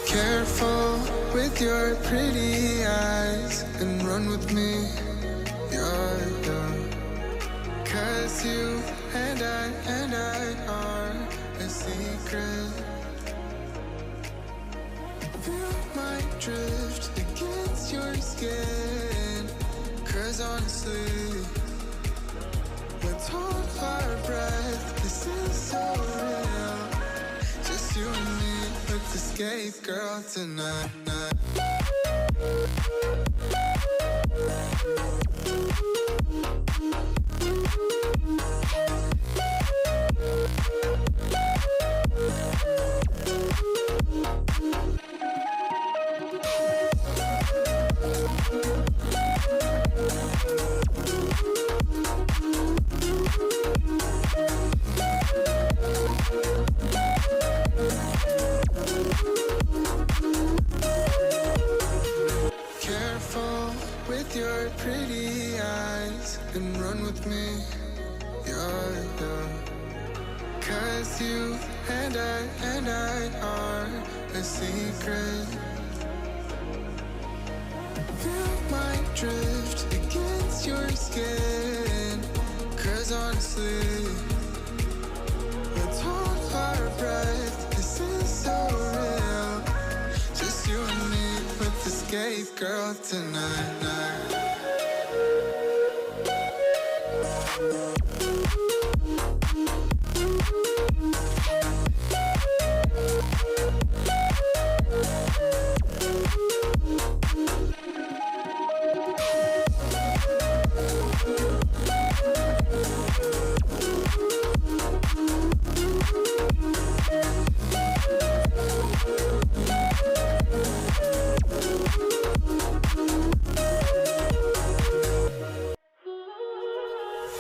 Careful with your pretty eyes and run with me, yeah. Cause you and I are a secret. Feel my drift against your skin. Cause honestly, let's hold our breath. This is so real. Just you and me. Let's escape, girl, tonight. With your pretty eyes and run with me, yeah. Cause you and I are a secret. Feel my drift against your skin. Cause honestly, let's hold our breath. This is so real. Just you and me. Let's escape, girl, tonight.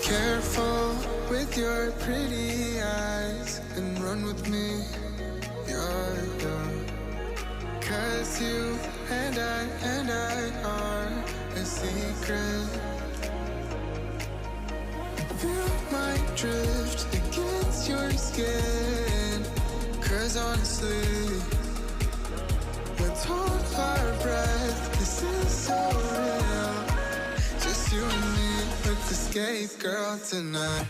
Careful with your pretty eyes and run with me, yeah. Cause you and I are a secret. Feel my drift against your skin. Cause honestly, let's hold our breath. This is so real. Just you and me. Let's escape, girl, tonight.